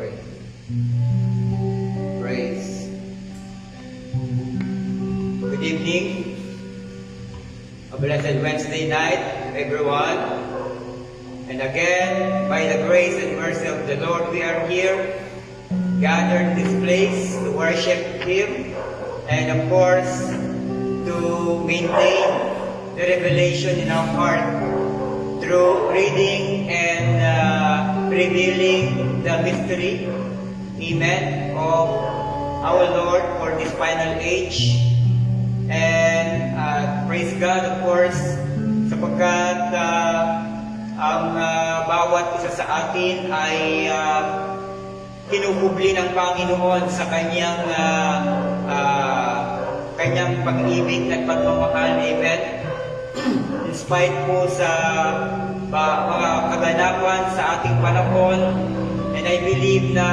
Okay. Praise. Good evening. A blessed Wednesday night, everyone. And again, by the grace and mercy of the Lord, we are here, gathered in this place to worship Him, and of course, to maintain the revelation in our heart through reading and revealing the mystery, amen, of our Lord for this final age. And praise God, of course, sapagkat ang bawat isa sa atin ay kinukubli ng Panginoon sa kanyang pag-ibig at pagmamahal, amen. In spite po sa mga kaganapan sa ating panahon, and I believe na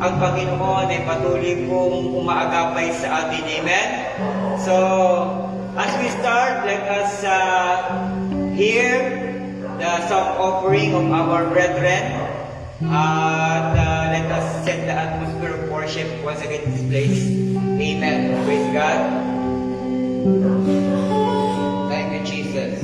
ang Panginoon ay patuloy pong umaagapay sa atin, amen. So, as we start, let us hear the song offering of our brethren, and let us set the atmosphere of worship once again in this place. Amen. Praise God. Thank you, Jesus.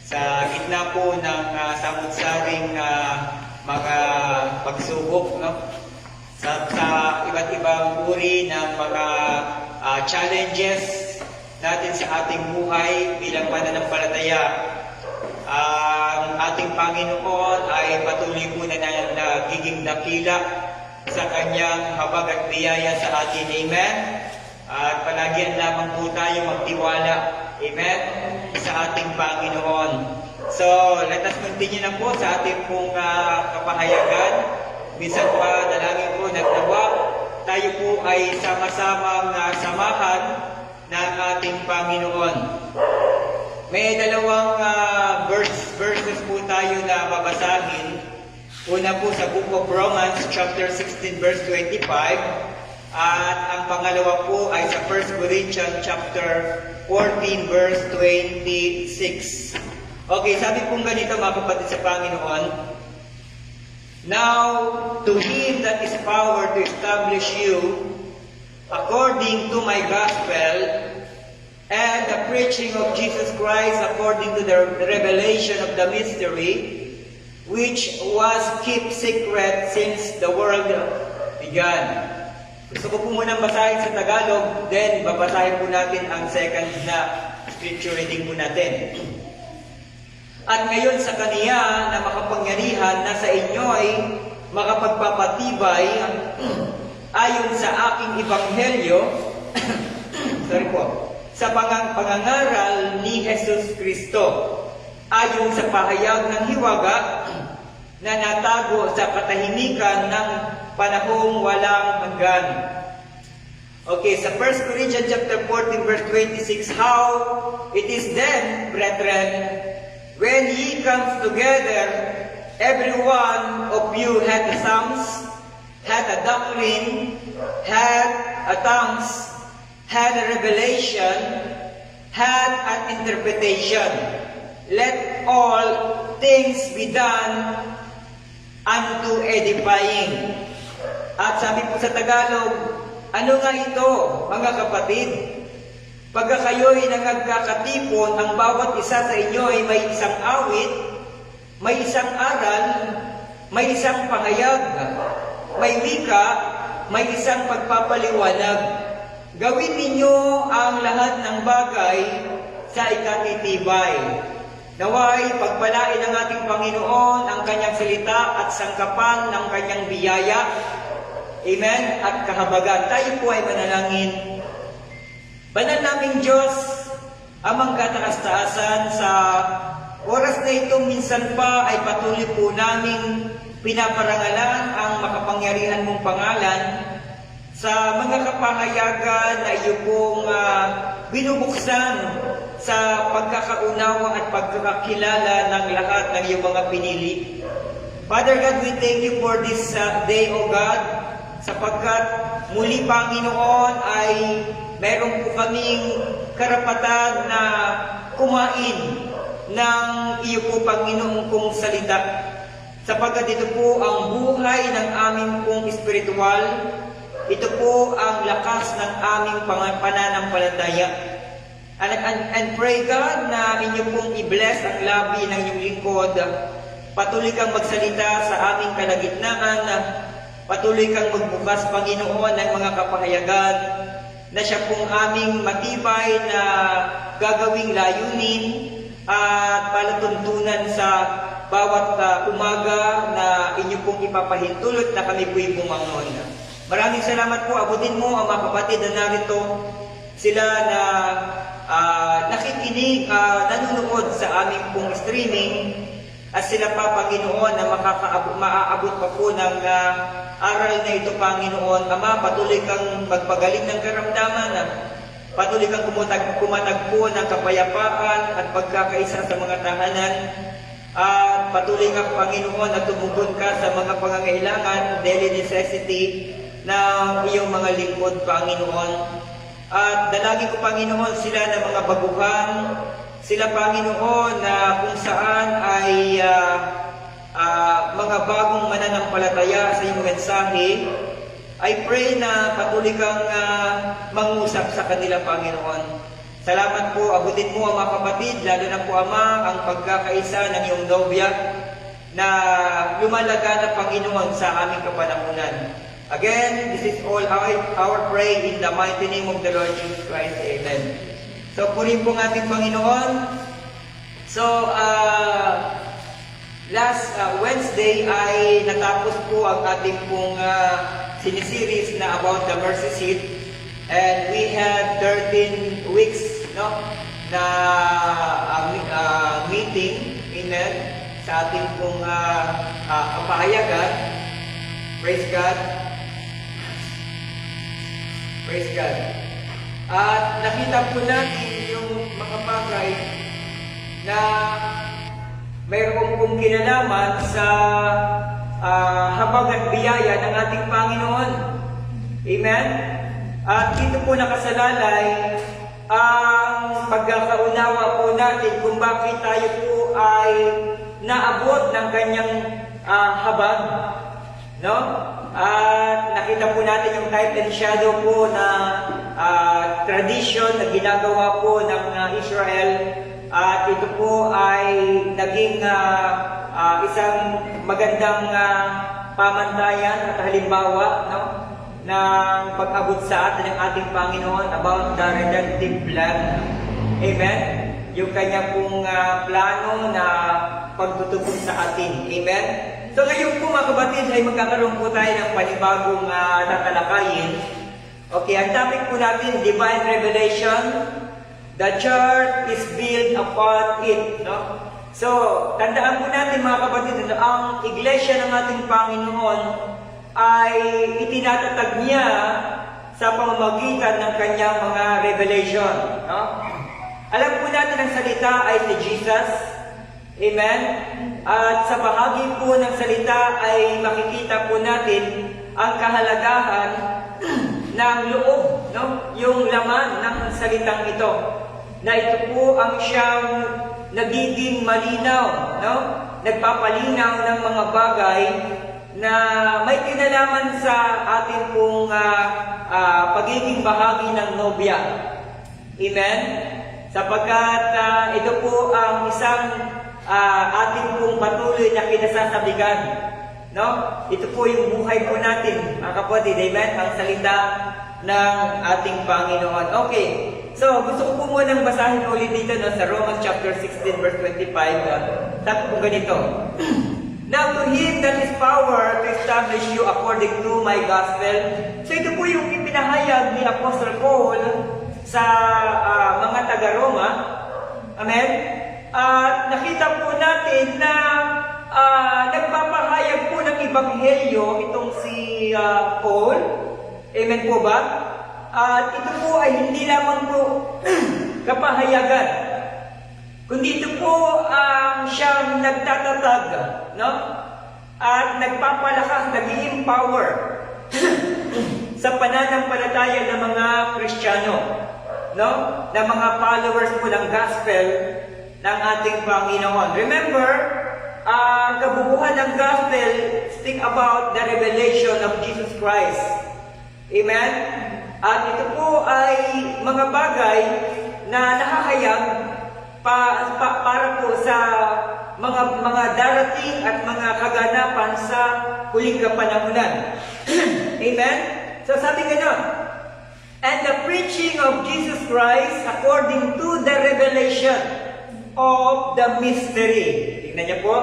Sa gitna po ng samut-saring mga pagsubok, no? Sa iba't ibang uri ng mga challenges natin sa ating buhay bilang mananampalataya, ang ating Panginoon ay patuloy po na nagiging dakila sa kanyang habag at biyaya sa atin. Amen? At palagyan lamang po tayo magtiwala, amen, sa ating Panginoon. So, let us continue na po sa ating pong kapahayagan. Minsan pa, dalangin po, nagtawa ay sama-samang samahan ng ating Panginoon. May dalawang verses po tayo na babasahin. Una po sa Book of Romans, chapter 16, verse 25. At ang pangalawa po ay sa 1 Corinthians, chapter 14, verse 26. Okay, sabi pong ganito mga kapatid sa Panginoon. Now, to Him that is power to establish you, according to my gospel, and the preaching of Jesus Christ according to the revelation of the mystery, which was kept secret since the world began. Gusto ko po munang basahin sa Tagalog, then babasahin po natin ang second na scripture reading po natin. At ngayon sa Kaniya na makapangyarihan na sa inyo ay makapagpapatibay ayon sa aking ebanghelyo, sa pangangaral ni Jesus Kristo, ayon sa pahayag ng hiwaga na natago sa katahimikan ng panahong walang hanggan. Okay, sa 1 Corinthians chapter 14 verse 26, how it is then, brethren, when ye come together, every one of you hath a psalms, hath a doctrine, hath a tongues, hath a revelation, hath an interpretation. Let all things be done unto edifying. At sabi po sa Tagalog, ano nga ito, mga kapatid? Pagka kayo'y nagkakatipon, ang bawat isa sa inyo ay may isang awit, may isang aral, may isang pahayag, may wika, may isang pagpapaliwanag. Gawin ninyo ang lahat ng bagay sa ikatitibay. Naway, pagpalain ng ating Panginoon ang kanyang salita at sangkapan ng kanyang biyaya. Amen? At kahabagan. Tayo po ay manalangin. Banal naming Diyos, amang kataas-taasan, sa oras na ito minsan pa ay patuloy po naming pinaparangalan ang makapangyarihan mong pangalan sa mga kapahayagan na iyo pong binubuksan sa pagkakaunawa at pagkakakilala ng lahat ng iyong mga pinili. Father God, we thank you for this day, O God, sapagkat muli, Panginoon, ay meron po kaming karapatan na kumain ng iyo po, Panginoon, kong salita. Sapagkat ito po ang buhay ng aming pong espiritual, ito po ang lakas ng aming pananampalataya. And pray God na inyo pong i-bless ang labi ng inyong lingkod. Patuloy kang magsalita sa aming kalagitnaan. Patuloy kang magbukas, Panginoon, ng mga kapahayagan na siya pong aming matibay na gagawing layunin at palatuntunan sa bawat umaga na inyo pong ipapahintulot na kami po'y bumangon. Maraming salamat po. Abutin mo ang mga kapatid na narito. Sila na nakikinig, nanonood sa aming pong streaming, at sila pa, Panginoon, na maaabot pa po ng aral na ito, Panginoon. Ama, patuloy kang magpagaling ng karamdaman, patuloy kang kumatagpo ng kapayapaan at pagkakaisa sa mga tahanan, at patuloy kang, Panginoon, na tumugon ka sa mga pangangailangan, daily necessity ng iyong mga lingkod, Panginoon. At dalangin ko, Panginoon, sila na mga baguhan, sila, Panginoon, na kung saan ay mga bagong mananampalataya sa iyong mensahe, I pray na patuloy kang mangusap sa kanila, Panginoon. Salamat po, abutin mo ang mga kapatid, lalo na po, Ama, ang pagkakaisa ng iyong nobya na lumalaga na, Panginoon, sa aming kapanahunan. Again, this is all our pray in the mighty name of the Lord Jesus Christ. Amen. So, purihin po ng ating Panginoon. So, last Wednesday ay natapos po ang ating pong sinisiris na about the mercy seat. And we had 13 weeks, no, na meeting, amen, sa ating pong kapahayagan. Praise God. Praise God. At nakita po natin yung mga bagay na mayroon pong kinalaman sa habag at biyaya ng ating Panginoon. Amen? At dito po nakasalalay ang pagkakaunawa po natin kung bakit tayo po ay naabot ng kanyang habag. No? At nakita po natin yung type and shadow po na tradition na ginagawa po ng Israel. At ito po ay naging isang magandang pamantayan at halimbawa, no, ng pag-abot sa atin ng ating Panginoon about the redemptive plan. Amen? Yung kanya pong plano na pagtutubos sa atin. Amen? So ngayon po mga kapatid ay magkakaroon po tayo ng panibagong tatalakayin. Okay, ang topic po natin, Divine Revelation. The church is built upon it. No? So, tandaan po natin mga kapatid, ang iglesia ng ating Panginoon ay itinatatag niya sa pamamagitan ng kanyang mga revelation. No? Alam po natin ang salita ay si Jesus. Amen? At sa bahagi po ng salita ay makikita po natin ang kahalagahan ng loob, no? Yung laman ng salitang ito. Na ito po ang siyang nagiging malinaw, no? Nagpapalinaw ng mga bagay na may kinalaman sa ating pong pagiging bahagi ng nobya. Amen? Sapagkat ito po ang isang ating pong patuloy na kinasasabigan. No? Ito po yung buhay po natin, mga kapatid. Amen? Ang salita ng ating Panginoon. Okay. So, gusto ko po munang basahin ulit dito no, sa Romans chapter 16 verse 25. Sabi po ganito. Now to him that is power to establish you according to my gospel. So ito po yung ipinahayag ni Apostle Paul sa mga taga-Roma. Amen? At nakita po natin na nagpapahayag po ng Ebanghelyo itong si Paul. Amen po ba? At ito po ay hindi lamang po kapahayagan, kundi ito po ang siyang nagtatatag, no? At nagpapalakas, nag-i-empower sa pananampalataya ng mga Kristiyano, no? Na mga followers po ng gospel ng ating Panginoon. Remember, ang kabubuhan ng gospel speak about the revelation of Jesus Christ. Amen? At ito po ay mga bagay na nakahayag para po sa mga darating at mga kaganapan sa huling kapanahunan. Amen? So sabi gano'n, and the preaching of Jesus Christ according to the revelation of the mystery. Tingnan niyo po.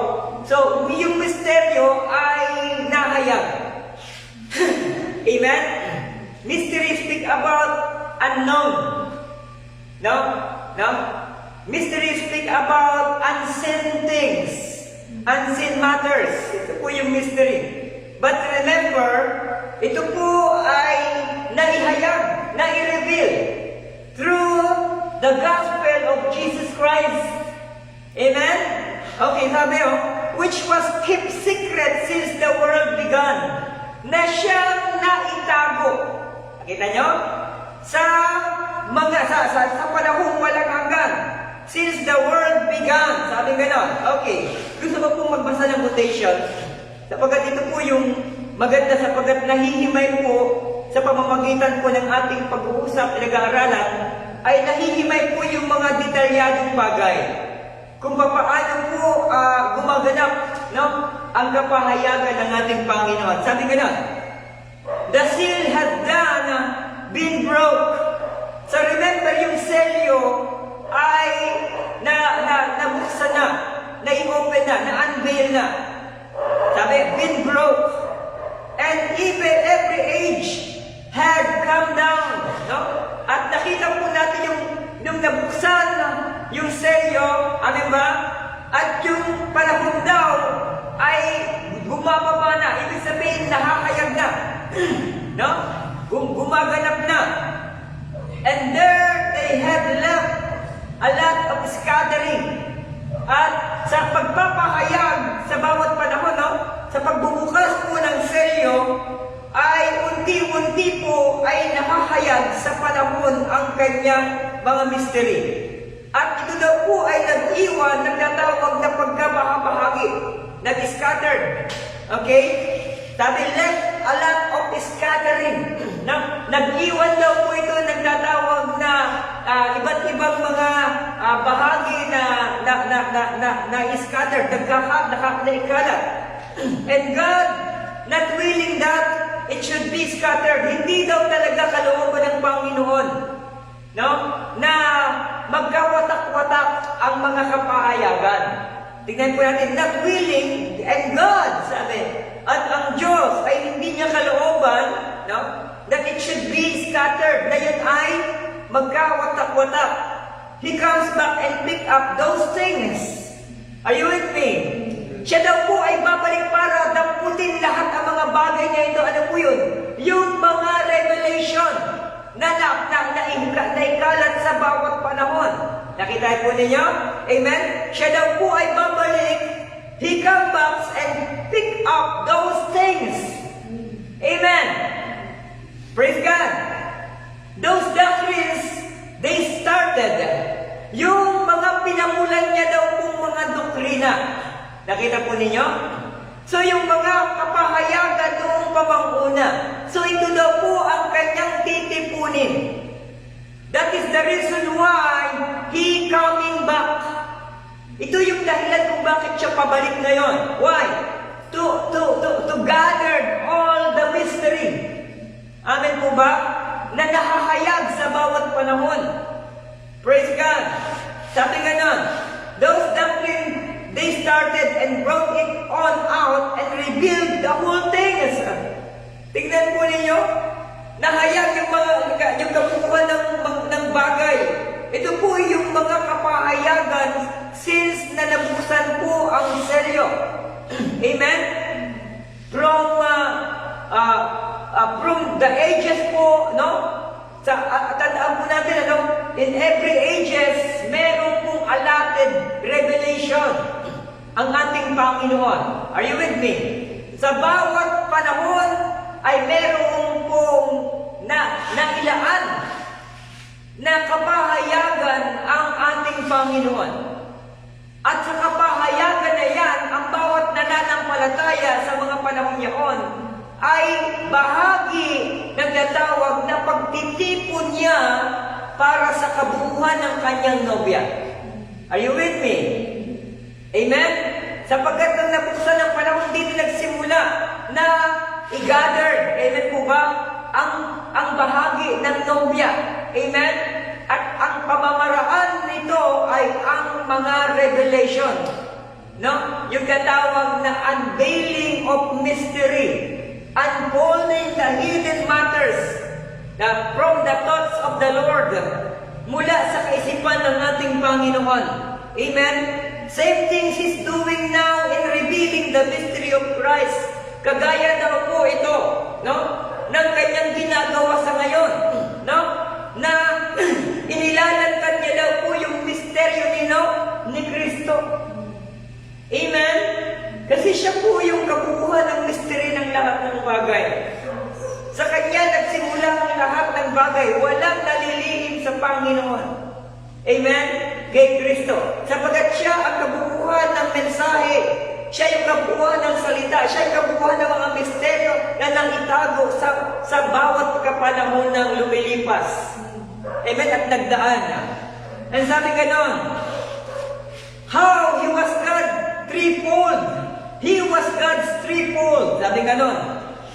So, yung misteryo ay nahayag. Amen? Mystery speak about unknown. No? No? Mystery speak about unseen things. Unseen matters. Ito po yung mystery. But remember, ito po ay naihayag, nai-reveal through the gospel of Jesus Christ. Amen? Okay, sabi which was kept secret since the world began. Na siyang naitago. Kita nyo? Sa panahong walang hanggan. Since the world began. Sabi ganon. Okay. Gusto ko pong magbasa ng quotation. Sapagkat ito po yung maganda sapagkat nahihimay po sa pamamagitan po ng ating pag-uusap, pinag-aaralan, ay nahihimay po yung mga detalyadong bagay. Kung paano po gumaganap, no, ang kapahayagan ng ating Panginoon. Sabi ganon. The seal had been broke. So remember yung selyo ay nabuksan na, na-open na, na-unveil na. Sabi, been broke. And even every age had come down. No? At nakita po natin yung nabuksan yung selyo, amin ba? At yung panahon daw ay bumababa na. Ibig sabihin, nakakayag na. No? Gumaganap na. And there they had left a lot of scattering. At sa pagpapahayag sa bawat panahon, no? Sa pagbubukas po ng selyo, ay unti-unti po ay nakahayag sa panahon ang kanyang mga mystery. At ito daw po ay nag-iwan, nagtatawag na pagkabahagi, nag-scattered. Okay? Sabi, left a lot of scattering. Nag-iwan daw po ito, nagtatawag na iba't ibang mga bahagi na scattered, naikalat. And God, not willing that it should be scattered. Hindi daw talaga kalooban ng Panginoon, no? Na magkawatak-watak ang mga kapahayagan. Tingnan po natin, not willing, and God, sabi, at ang Diyos ay hindi niya kalooban, no? That it should be scattered, na yun ay magkawatak-watak. He comes back and pick up those things. Are you with me? Siya daw po ay babalik para damputin lahat ang mga bagay niya ito. Ano po yun? Yung mga revelation na naikalat sa bawat panahon. Nakita po ninyo? Amen? Siya daw po ay babalik. He comes back and pick up those things. Amen? Praise God. Those doctrines, they started. Yung mga pinamulan niya daw pong mga doktrina. Nakita po ninyo? So yung mga kapahayagan noong pamanguna. So ito daw po ang kanyang titipunin. That is the reason why he coming back. Ito yung dahilan kung bakit siya pabalik ngayon. Why? To gather all the mystery. Amen po ba? Na nakahayag sa bawat panahon. Praise God. Sabi nga nun, those doctrines, they started and brought it on out and revealed the whole thing. Tingnan po ninyo, nahayag yung kabukuhan ng bagay. Ito po yung mga kapahayagan since na nabusan po ang selyo. Amen? From the ages po, no? Tandaan po natin, ano? In every ages, meron pong allotted revelation ang ating Panginoon. Are you with me? Sa bawat panahon ay meron pong nailaan na kapahayagan ang ating Panginoon. At sa kapahayagan na yan, ang bawat nananampalataya sa mga panahon yaon ay bahagi ng natawag na pagtitipon niya para sa kabuuan ng kanyang nobya. Are you with me? Amen? Sapagkat nang nabuksan ng panahon dito nagsimula na i-gather, amen po ba, ang bahagi ng nobya. Amen? At ang pamamaraan nito ay ang mga revelation. No? Yung katawag na unveiling of mystery. Unfolding the hidden matters from the thoughts of the Lord. Mula sa kaisipan ng ating Panginoon. Amen? Same things He's doing now in revealing the mystery of Christ. Kagaya daw po ito, no? Ng kanyang ginagawa sa ngayon, no? Na inilalantad niya daw po yung misteryo ni Kristo. Amen? Kasi siya po yung kabuuan ng mystery ng lahat ng bagay. Sa kanya nagsimula ang lahat ng bagay. Walang nalilihim sa Panginoon. Amen? Kay Kristo. Sapagkat siya ang kabuuan ng mensahe. Siya yung kabuuan ng salita. Siya yung kabuuan ng mga misteryo na nangitago sa bawat kapanahon ng lumilipas. Amen? At nagdaan. And sabi ganon, how He was God threefold. He was God's threefold. Sabi ganon.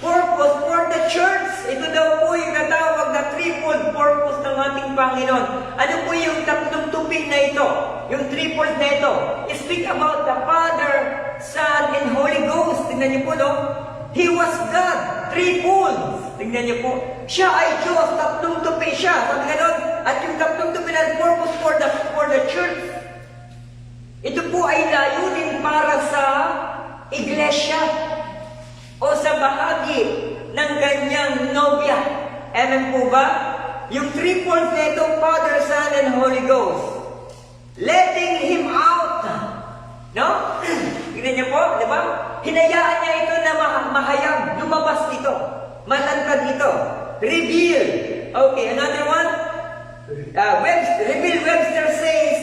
Purpose for the church. Ito daw po yung natawag na threefold purpose ng ating Panginoon. Ano po yung tatlong tupig na ito? Yung threefold na ito. Speak about the Father, Son, and Holy Ghost. Tingnan niyo po, no? He was God, threefold. Tingnan niyo po. Siya ay Diyos, tatlong tupi siya. Sabi ganon. At yung tatlong tupi na purpose for the church. Ito po ay layunin para sa iglesia o sa bahagi ng kanyang nobya. Amen po ba? yung threefold na ito, Father, Son, and Holy Ghost, letting Him out. No? Tignan niyo po, di ba? Hinayaan niya ito na mahayag, lumabas ito, malantad ito, reveal. Okay, another one? Reveal, Webster says,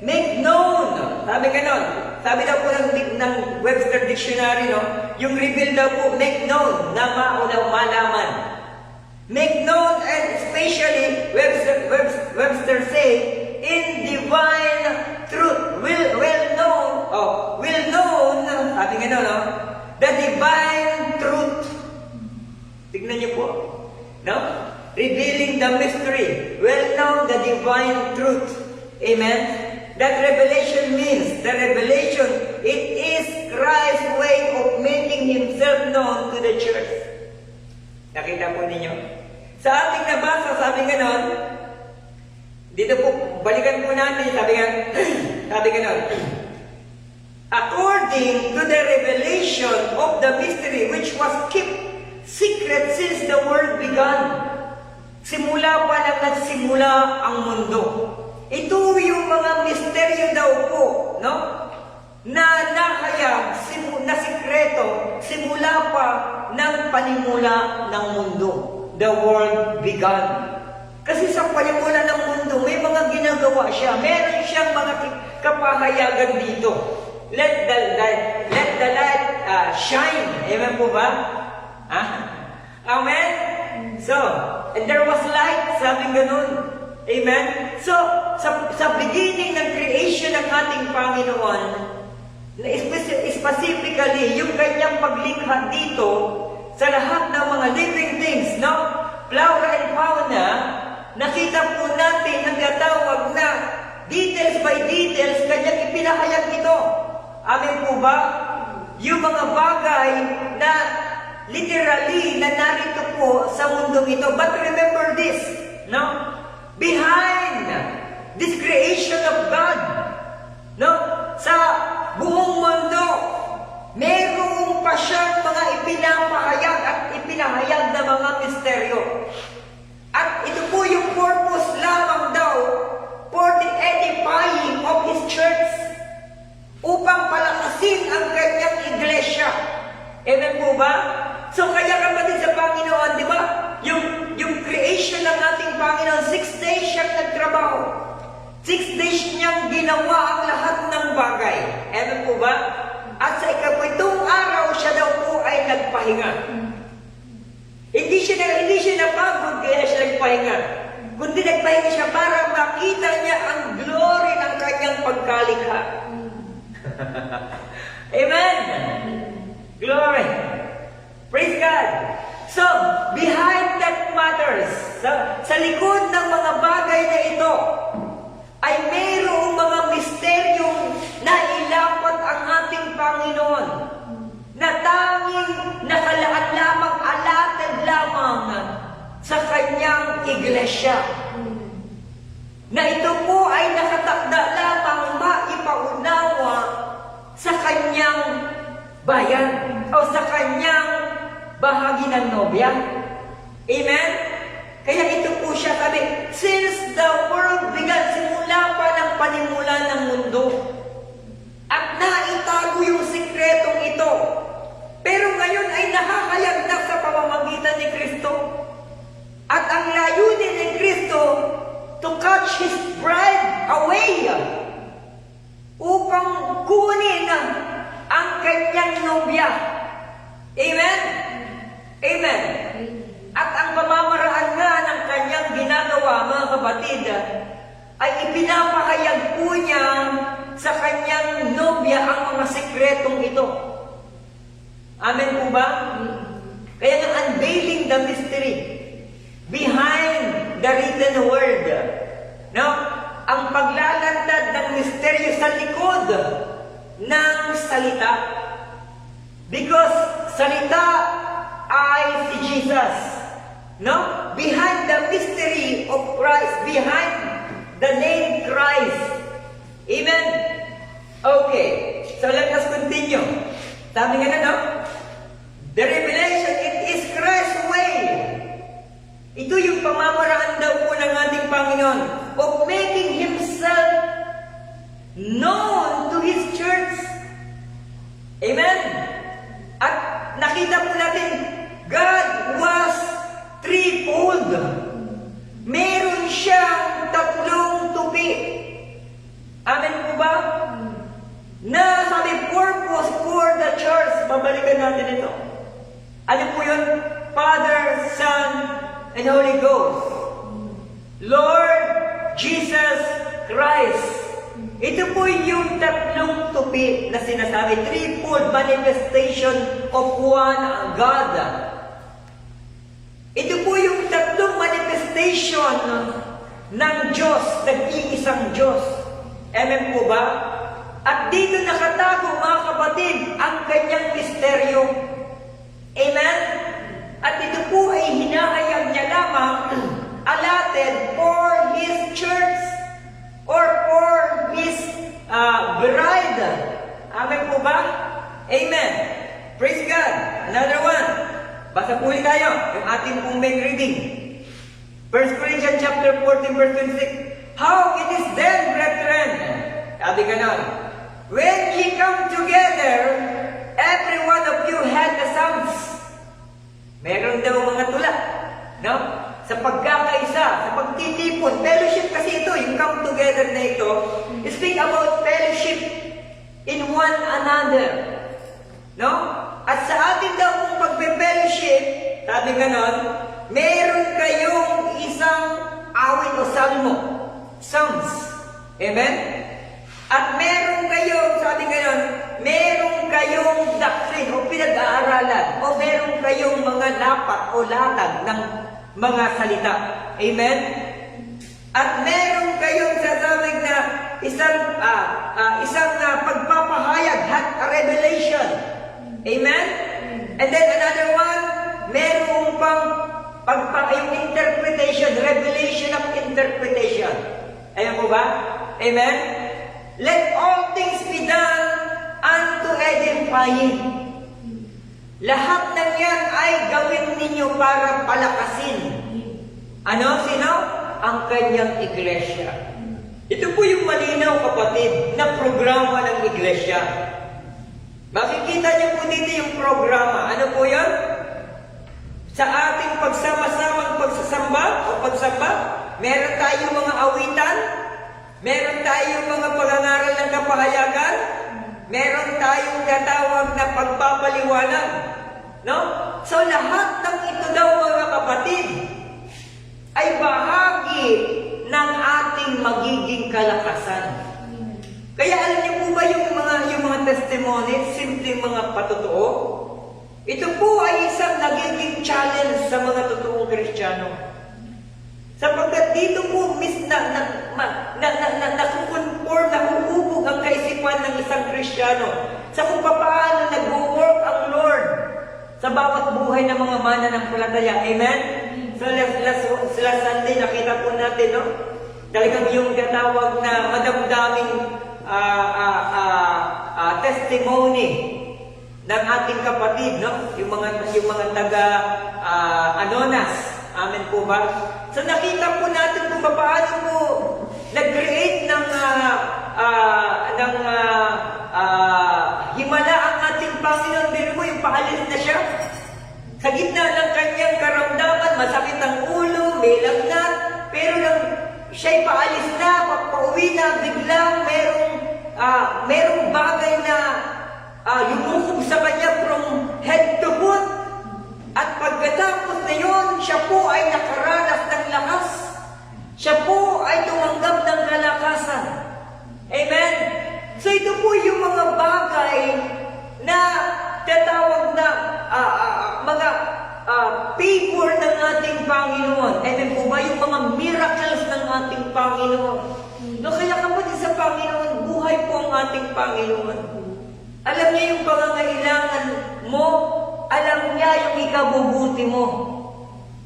make known. Sabi ganon. Sabi daw po ng Webster Dictionary, no? Yung reveal daw po, make known, na malaman. Make known, and especially, Webster say, in divine truth, will known, sabi ganon, no? The divine truth. Tignan niyo po, no? Revealing the mystery, well known the divine truth. Amen? That revelation means, the revelation, it is Christ's way of making Himself known to the church. Nakita po ninyo? Sa ating nabasa, sabi ganon, dito po, balikan po natin, sabi ganon, according to the revelation of the mystery which was kept secret since the world began. Simula pa lang nagsimula ang mundo. Ito yung mga misteryo daw po, no? Na nakayag, na sikreto, simula pa ng panimula ng mundo. The world began. Kasi sa panimula ng mundo, may mga ginagawa siya. Meron siyang mga kapahayagan dito. Let the light shine. Amen po ba? Amen? So, and there was light, sabi ganun. Amen? So, sa beginning ng creation ng ating Panginoon, specifically, yung kanyang paglikha dito, sa lahat ng mga living things, no? Flora and fauna, nakita po natin ang natawag na details by details, kanyang ipinahayag ito. Amen po ba? Yung mga bagay na literally na narito po sa mundong ito. But remember this, no? Behind this creation of God, no? Sa buong mundo, mayroong pa siyang mga ipinapahayag at ipinahayag na mga misteryo. At ito po yung purpose lamang daw for the edifying of His church, upang palakasin ang kanyang iglesia. Amen po ba? So kaya kapatid sa Panginoon, di ba? Yung creation ng ating Panginoon, 6 days siyang nagtrabaho. 6 days niyang ginawa ang lahat ng bagay. Amen po ba? At sa ikapitong araw, siya daw po ay nagpahinga. Hindi siya napagod, kaya siya nagpahinga. Kundi nagpahinga siya para makita niya ang glory ng kanyang pagkalikha. Amen! Glory! Praise God! So, behind that matters, sa likod ng mga bagay na ito, ay mayroong mga misteryong na ilapat ang ating Panginoon, na tanging nakalaan lamang, alatad lamang sa kanyang iglesia. Na ito po ay nakatakda lamang maipaunawa sa kanyang bayan o sa kanyang bahagi ng nobya. Amen? Kaya ito po siya, sabi, since the world began, simula pa ng panimula ng mundo, at naitago yung sikretong ito. Pero ngayon ay nakakayag na sa pamamagitan ni Kristo. At ang layunin ni Kristo, to catch His bride away, upang kunin ang kanyang nobya. Amen? Amen. At ang pamamaraan nga ng kanyang ginagawa, mga kapatid, ay ipinapahayag po niya sa kanyang nobya ang mga sikretong ito. Amen po ba? Kaya nga unveiling the mystery behind the written word. No? Ang paglalantad ng misteryo sa likod ng salita. Because salita ay si Jesus. No? Behind the mystery of Christ, behind the name Christ. Amen? Okay. So let us continue. Sabi nga na, no? The revelation, it is Christ's way. Ito yung pamamaraan daw po ng Panginoon, of making Himself known to His church. Amen? At nakita po natin, God was threefold. Meron siyang tatlong tupi. Amen po ba? Na sabi, purpose for the church. Babalikan natin ito. Ano po yun? Father, Son, and Holy Ghost. Lord Jesus Christ. Ito po yung tatlong tupi na sinasabi. Threefold manifestation of one God. Ito po yung tatlong manifestation ng Diyos, nag-iisang Diyos. Amen po ba? At dito nakatago, mga kapatid, ang kanyang misteryo. Amen? At ito po ay hinahayag niya lamang allotted for His church or for His bride. Amen po ba? Amen. Praise God. Another one. Basa po ulit tayo yung ating pong main reading. 1 Corinthians chapter 14 verse 26. How it is then, brethren, sabi ganon, when ye come together, every one of you had the psalms. Meron daw mga tula, no? Sa pagkakaisa, sa pagtitipon. Fellowship kasi ito, yung come together na ito, speak about fellowship in one another. No? At sa atin daw kung pagpe-fellowship, sabi ganon, meron kayong isang awit o salmo. Psalms. Amen? At meron kayong, sabi ganon, meron kayong doctrine o pinag-aaralan o meron kayong mga lapat o latag ng mga salita. Amen? At meron kayong sasabing na isang pagpapahayag, a revelation. Amen? And then another one, meron pang yung interpretation, revelation of interpretation. Ayan po ba? Amen? Let all things be done unto edifying. Lahat ng yan ay gawin ninyo para palakasin. Ano? Sino? Ang kanyang iglesia. Ito po yung malinaw, kapatid, na programa ng iglesia. Makikita niyo po dito yung programa. Ano po yan? Sa ating pagsama-samang pagsasamba o pagsamba, meron tayong mga awitan, meron tayong mga pangangaral ng kapahayagan, meron tayong natawag na pagpapaliwanag. No? So lahat ng ito daw, mga kapatid, ay bahagi ng ating magiging kalakasan. Kaya alam niyo po ba yung mga testimony, simpleng mga patotoo? Ito po ay isang nagiging challenge sa mga totoong Kristiyano. Sapagkat dito po nakukonform, nahuhubog ang kaisipan ng isang Kristiyano sa kung paano nag-work ang Lord sa bawat buhay ng mga mananampalataya. Amen? So last Sunday nakita po natin, no? Talagang yung tinatawag na madamdaming testimony ng ating kapatid, no? Yung mga taga Anonas. Amen po ba? So nakita po natin kung paano po nag-create ng himala ang ating Panginoon. Pero mo, yung paalis na siya. Sa gitna ng kanyang karamdaman, masakit ang ulo, may lagnat, pero nang siya'y paalis na, pauwi na, biglang merong bagay na yumukob sa kanya from head to foot. At pagkatapos na yun, siya po ay nakaranas ng lakas. Siya po ay tumanggap ng kalakasan. Amen? So ito po yung mga bagay na tatawag na mga favor ng ating Panginoon. Amen po ba? Yung mga miracles ng ating Panginoon. No, kaya kapatid sa Panginoon, buhay po ang ating Panginoon. Alam niya yung pangangailangan mo, alam niya yung ikabubuti mo.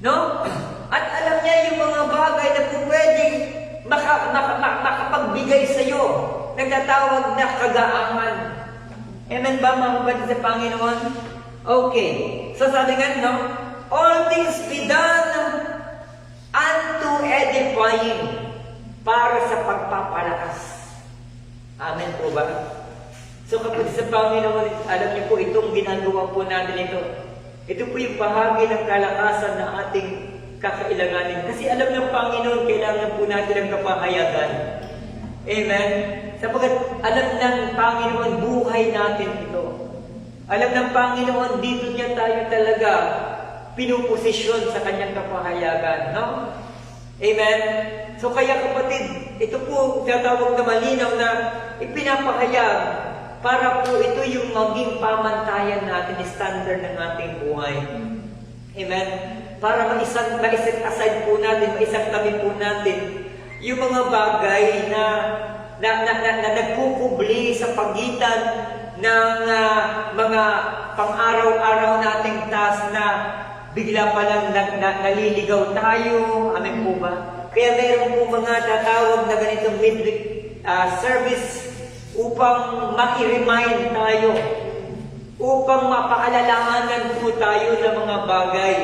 No? At alam niya yung mga bagay na po pwedeng makapagbigay sa iyo. Nagtatawag na kagaangan. Amen ba, mga kapatid sa Panginoon? Okay. So sabi nga, no? All things be done unto edify. edifying, para sa pagpapalakas. Amen po ba? So kapag sa Panginoon, alam niyo po, itong ginagawa po natin ito. Ito po yung bahagi ng kalakasan na ating kakailanganin. Kasi alam ng Panginoon, kailangan po natin ang kapahayagan. Amen? Sapagkat alam ng Panginoon, buhay natin ito. Alam ng Panginoon, dito niya tayo talaga pinuposisyon sa kanyang kapahayagan. No? Amen? So kaya kapatid, ito po tinatawag na malinaw na ipinapahayag para po ito yung maging pamantayan natin, standard ng ating buhay. Amen? Para ma-set aside po natin, maisaktabi po natin yung mga bagay na nagkukubli sa pagitan ng mga pang-araw-araw nating task na bigla pa lang naliligaw tayo. Amen po ba? Kaya meron po mga tatawag na ganitong midweek service upang ma-remind tayo, upang mapaalalahanan po tayo ng mga bagay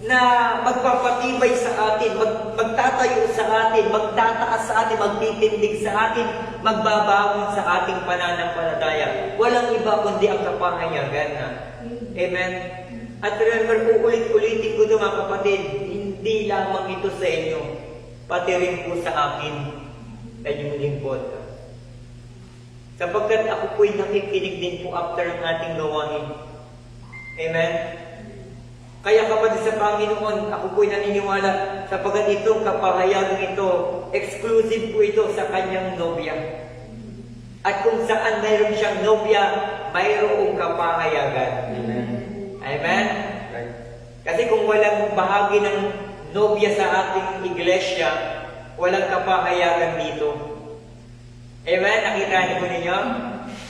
na magpapatibay sa atin, magtatayo sa atin, magtataas sa atin, magtitindig sa atin, magbabangon sa ating pananampalataya. Walang iba kundi ang kapahayagan na. Amen? At remember, uulit-ulitin ko ito mga kapatid, hindi lamang ito sa inyo, pati rin po sa akin, na yung lingkod. Sapagkat ako po'y nakikinig din po after ang ating gawain. Amen? Kaya kapatid sa Panginoon, ako po'y naniniwala sapagkat itong kapahayagan ito, exclusive po ito sa kanyang nobya. At kung saan mayroon siyang nobya, mayroong kapahayagan. Amen? Amen? Kasi kung walang bahagi ng nobya sa ating iglesia, walang kapahayagan dito. Amen? Nakita niyo po ninyo?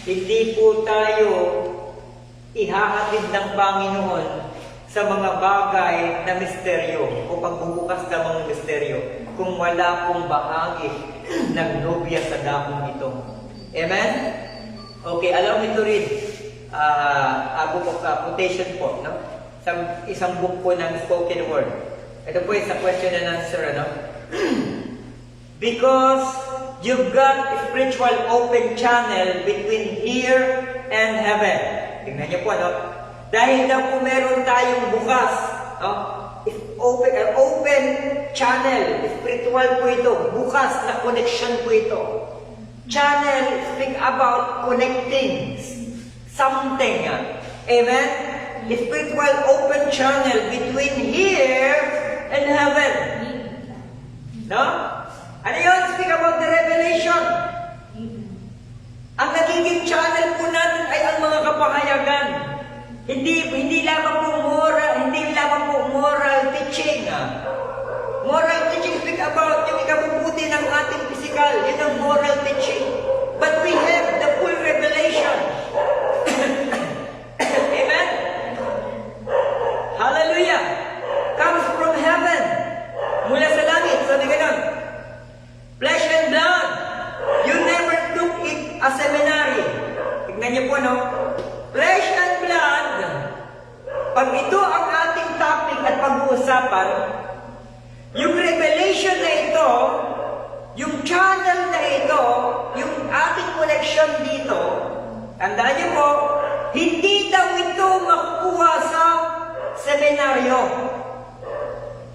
Hindi po tayo ihahatid ng Panginoon sa mga bagay na misteryo o pagbubukas ng mga misteryo kung wala pong bahagi ng nobya sa dakong ito. Amen? Okay, allow me to read a book of quotation po, no? Sa isang book po ng spoken word. Ito po sa question and answer, ano? Because you've got a spiritual open channel between here and heaven. Tingnan niyo po, no? Dahil daw po meron tayong bukas, no? Open channel, spiritual po ito, bukas na connection po ito. Channel speak about connecting something. Amen? A spiritual open channel between here and heaven. No? Ano yun? Speak about the revelation. Ang nagiging channel po natin ay ang mga kapahayagan. Hindi lamang po moral teaching. Moral teaching speak about yung ikabubuti ng ating physical. Yun ang moral teaching. But we have the full revelation. Amen? Hallelujah! Comes from heaven. Mula sa langit. Sabi ganon. Flesh and blood. You never took it a seminary. Tignan niyo po, no? Flesh and blood. Pag ito ang ating topic at pag-uusapan, yung revelation na ito, yung channel na ito, yung ating connection dito, tandaan niyo po, hindi daw ito makukuha sa seminaryo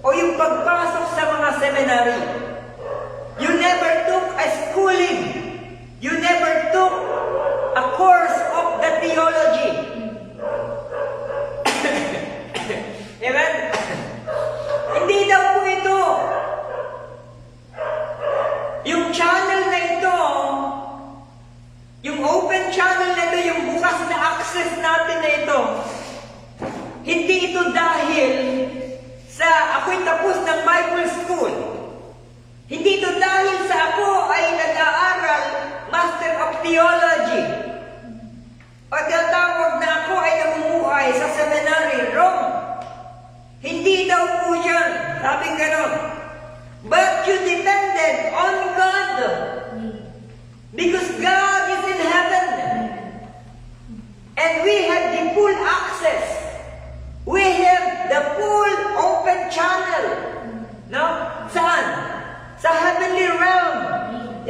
o yung pagpasok sa mga seminary. You never took a schooling. You never took a course of the theology. Amen? Hindi daw po ito. Yung channel na ito, yung open channel na ito, yung bukas na access natin na ito, hindi ito dahil sa ako'y tapos ng Bible school. Hindi ito dahil sa ako ay nag-aaral Master of Theology. O tinatawag na ako ay namumuhay sa seminary, Rome. Hindi daw po yan. Sabing ganon. But you depended on God. Because God is in heaven. And we have the full access. We have the full open channel. No? Saan?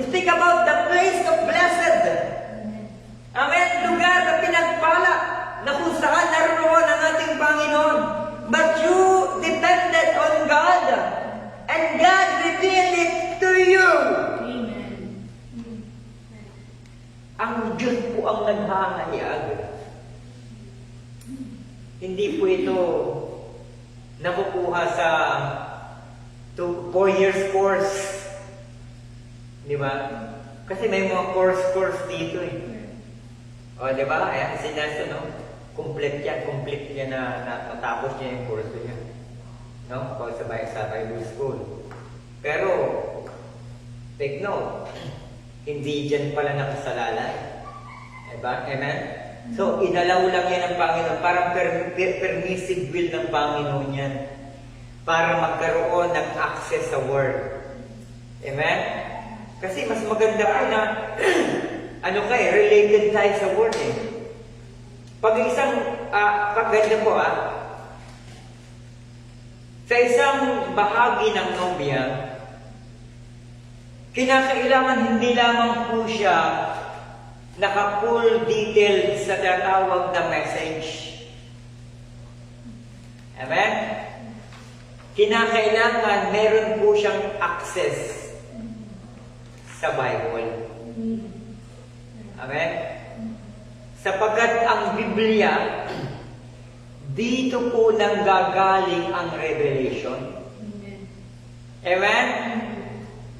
Speak about the place of blessed. Amen. Lugar na pinagpala na kung saan naroon ang ating Panginoon. But you depended on God. And God revealed it to you. Ang Diyos po ang naghahayag. Hindi po ito nakukuha sa 4 years course. Di ba? Kasi may mga course dito eh. O, di ba? Ayan, si Nelson, no? Complete niya na natapos niya yung course niya. No? Pag sa Bible School. Pero, take note, hindi dyan pala nakasalalay. Diba? Amen? So, inalaw lang yan ng Panginoon. Parang permissive will ng Panginoon yan. Para magkaroon ng access sa Word. Amen? Kasi mas maganda po na related tayo sa Word eh. Pag ganda po sa isang bahagi ng nobya, kinakailangan hindi lamang po siya naka-full detail sa tinatawag na message. Amen? Kinakailangan meron po siyang access sa Bible. Amen? Sapagkat ang Biblia, dito po nanggagaling ang revelation. Amen?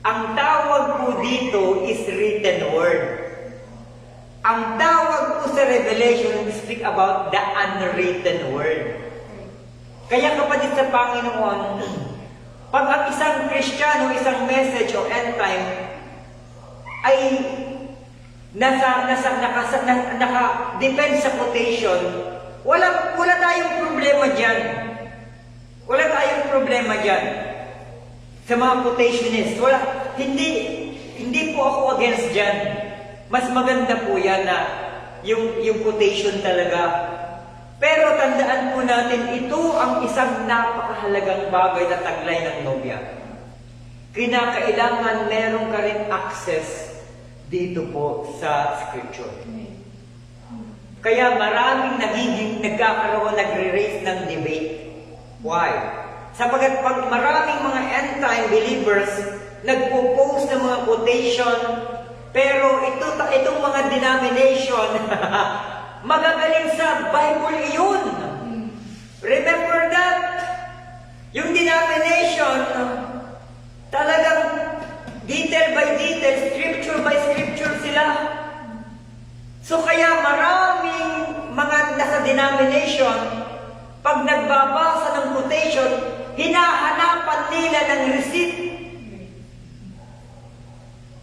Ang tawag po dito is written word. Ang tawag po sa revelation, speak about the unwritten word. Kaya kapatid sa Panginoon, pag ang isang Kristiyano, isang message o end time ay naka-depend sa quotation, wala tayong problema dyan. Wala tayong problema dyan. Sa mga quotationist, hindi po ako against dyan. Mas maganda po yan na yung quotation talaga. Pero tandaan po natin, ito ang isang napakahalagang bagay na taglay ng nobya. Kinakailangan meron ka rin access dito po sa Scripture. Kaya maraming nagkakaroon, nagre-raise ng debate. Why? Sapagkat pag maraming mga end-time believers nagpo-post ng mga quotation, pero itong mga denomination, magagaling sa Bible iyon. Remember that? Yung denomination, talagang detail by detail, scripture by scripture sila. So kaya maraming mga nasa denomination, pag nagbabasa ng quotation, hinahanapan nila ng receipt.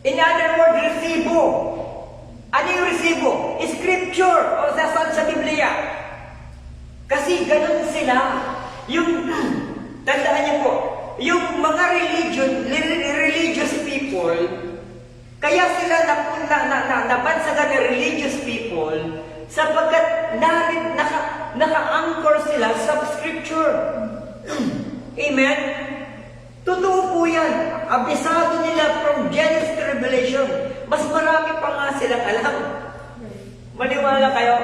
In other words, resibo. Ano yung resibo? Scripture o sa Biblia. Kasi ganun sila. Tandaan niyo po, yung mga religious people, kaya sila nabansagan ng religious people sapagkat naka-anchor sila sa Scripture. Amen? Totoo po yan. Abisado nila from Genesis to Revelation. Mas marami pa nga silang alam. Maniwala kayo?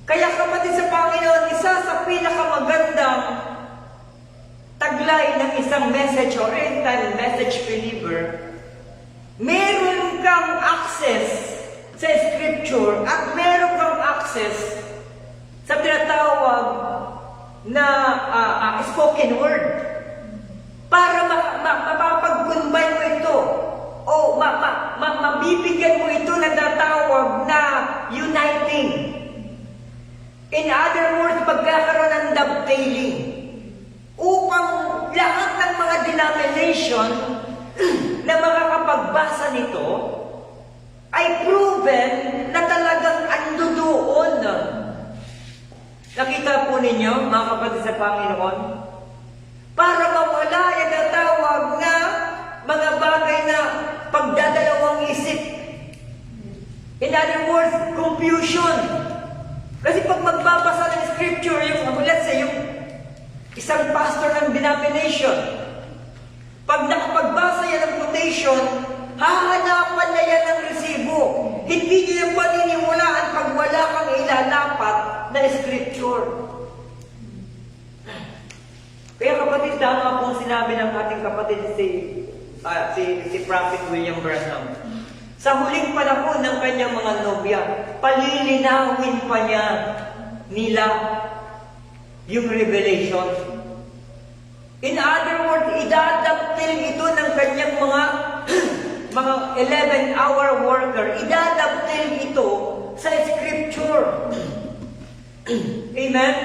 Kaya kapatid sa Panginoon, isa sa pinakamagandang taglay ng isang message or end-time message believer, meron kang access sa Scripture at meron kang access sa tinatawag na spoken word. Para mapapag-combine mo ito o mabibigyan mo ito na natawag na uniting. In other words, pagkakaroon ng dovetailing upang lahat ng mga denomination na makakapagbasa nito ay proven na talagang ando doon. Nakita po ninyo, mga kapatid sa Panginoon, para mawala yung natawag na mga bagay na pagdadalawang isip. In other words, confusion. Kasi pag magbabasa ng Scripture, let's say, yung isang pastor ng denomination, pag nakapagbasa yan ng quotation, hahanapan na yan ng resibo. Hindi nyo yung paninimulaan pag wala kang ilalapat na scripture. Kaya kapatid, tama pong sinabi ng ating kapatid si Prophet William Branham. Sa huling panahon ng kanyang mga nobya, palilinawin pa nila yung revelation. In other words, idadaptil ito ng kanyang mga 11-hour worker. Idadaptil ito sa scripture. Amen?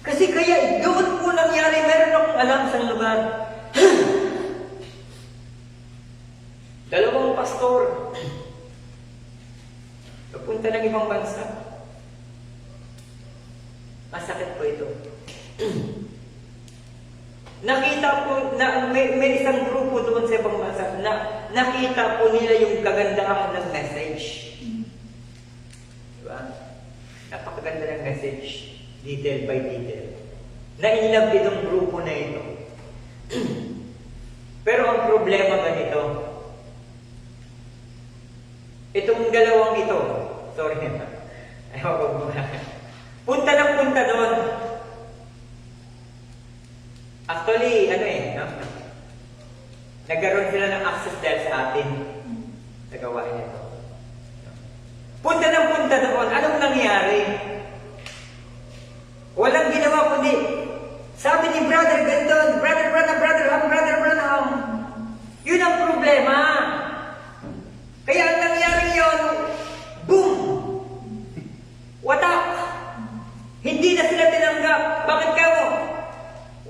Kasi kaya doon po nangyari, meron akong alam sa lugar. Dalawang pastor. Papunta ng ibang bansa. Masakit po ito. Nakita po, may isang grupo doon sa ibang bansa na nakita po nila yung kagandahan ng message. Diba? Napakaganda ng message. Detail by detail. Na-inlove itong grupo na ito. Pero ang problema ganito. Itong dalawang ito, sorry na, ayaw ko muna. Punta ng punta doon. Actually, no? Nagkaroon sila ng access dahil sa atin. Sa gawain ito. Punta ng punta doon. Anong nangyari? Walang ginawa kundi, sabi ni Brother Benton, Brother Branham, yun ang problema. Kaya ang nangyari yun, boom! Watak! Hindi na sila tinanggap. Bakit kamo?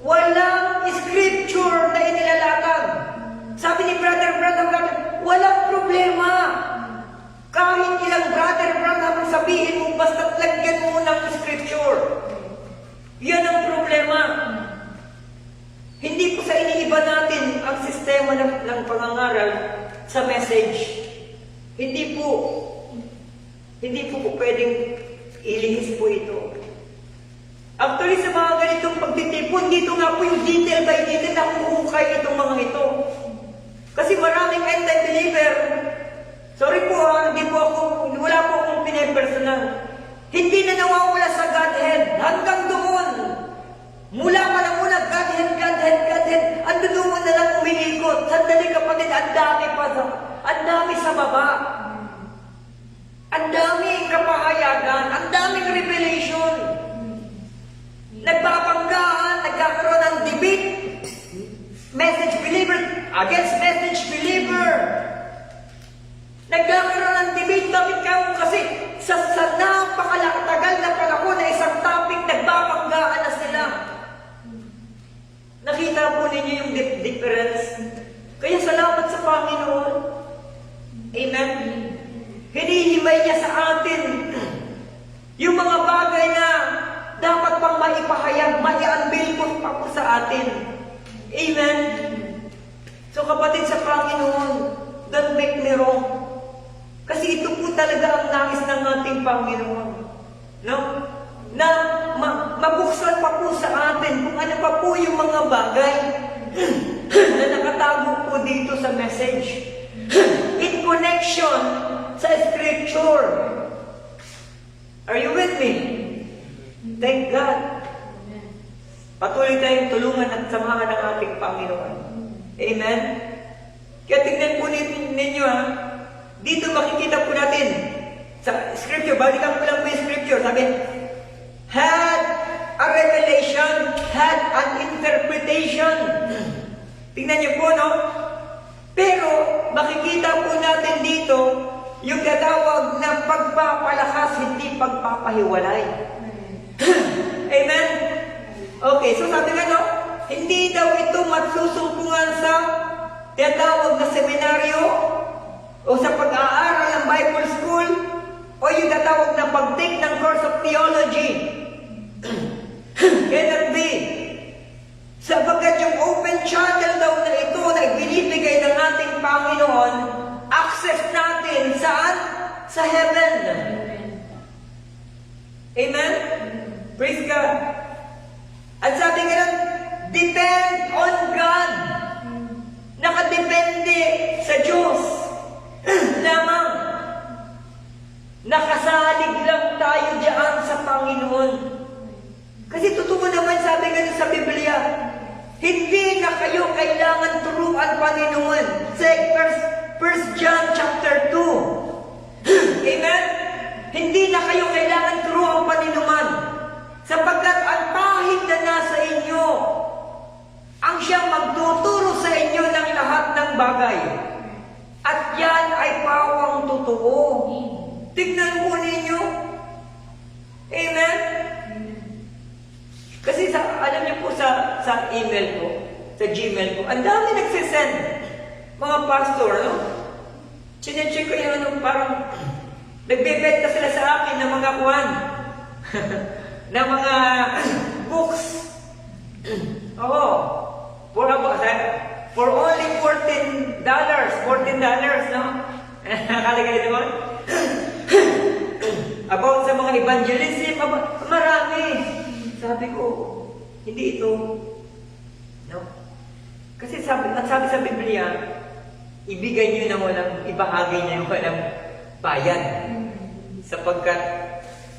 Walang scripture na inilalatag. Sabi ni Brother Branham, walang problema. Kahit ilang Brother Branham ang sabihin mo, basta't lagyan mo ng scripture. Yan ang problema. Hindi po sa iniiba natin ang sistema ng pangangaral sa message. Hindi po pwedeng ilihis po ito. Actually, sa mga ganitong pagtitipon, dito nga po yung detail by detail na huhukay itong mga ito. Kasi maraming anti-believer, sorry po wala po akong pinipersonal. Hindi na nawawala sa Godhead. Hanggang doon. Mula pa lang muna, Godhead. Ang doon na lang umiikot. Sandali kapatid, ang dami sa baba. Ang daming kapahayagan. Ang daming revelation. Nagbabanggaan, nagkakaroon ng debate. Message believer against message believer. Nagkakaroon ng debate. Bakit kamo? Kasi sa napakalatagal na panahon na isang topic, nagbabanggaan na sila. Nakita po ninyo yung difference. Kaya salamat sa Panginoon. Amen. Hinihimay niya sa atin yung mga bagay na dapat pang maipahayag, mai-unveil pa po sa atin. Amen. So kapatid sa Panginoon, don't make me wrong. Kasi ito po talaga ang nais ng ating Panginoon. No? Na mabuksan pa po sa atin kung ano pa po yung mga bagay na nakatago po dito sa message. In connection sa Scripture. Are you with me? Thank God. Patuloy tayong tulungan at samahan ng ating Panginoon. Amen? Kaya tingnan po ninyo dito makikita po natin sa Scripture, balikan ko lang po yung Scripture, sabi, had a revelation, had an interpretation. Tingnan niyo po, no? Pero makikita po natin dito yung tatawag na pagpapalakas, hindi pagpapahiwalay. Amen? Okay, so sabi nga, no? Hindi daw ito magsusumpungan sa tinatawag na seminaryo o sa pag-aaral ng Bible School o yung tatawag na pag-take ng course of theology. Cannot be. Sapagkat yung open channel daw na ito na ibinibigay ng ating Panginoon, access natin saan? Sa heaven. Amen? Praise God. At sabi nga lang, depend on God. Nakadepende sa Diyos. ang Panginoon. Say, First John chapter 2. Amen? Hindi na kayo kailangan turo ang Panginoon. Sapagkat ang pahid na nasa inyo, ang siyang magtuturo sa inyo ng lahat ng bagay. At yan ay pawang totoo. Tignan po ninyo. Amen? Kasi alam niyo po sa email ko, sa Gmail ko, ang dami nagsisend. Mga pastor, no? Chinecheck ko yun, parang nagbebenta sila sa akin ng mga kuwan. ng mga books. Oo. For only $14, no? Nakalagay doon. About sa mga evangelism, marami. Sabi ko, hindi ito. No? Kasi sabi sa Biblia, ibigay niyo ng walang, ibahagi niyo ng walang bayan. Sapagkat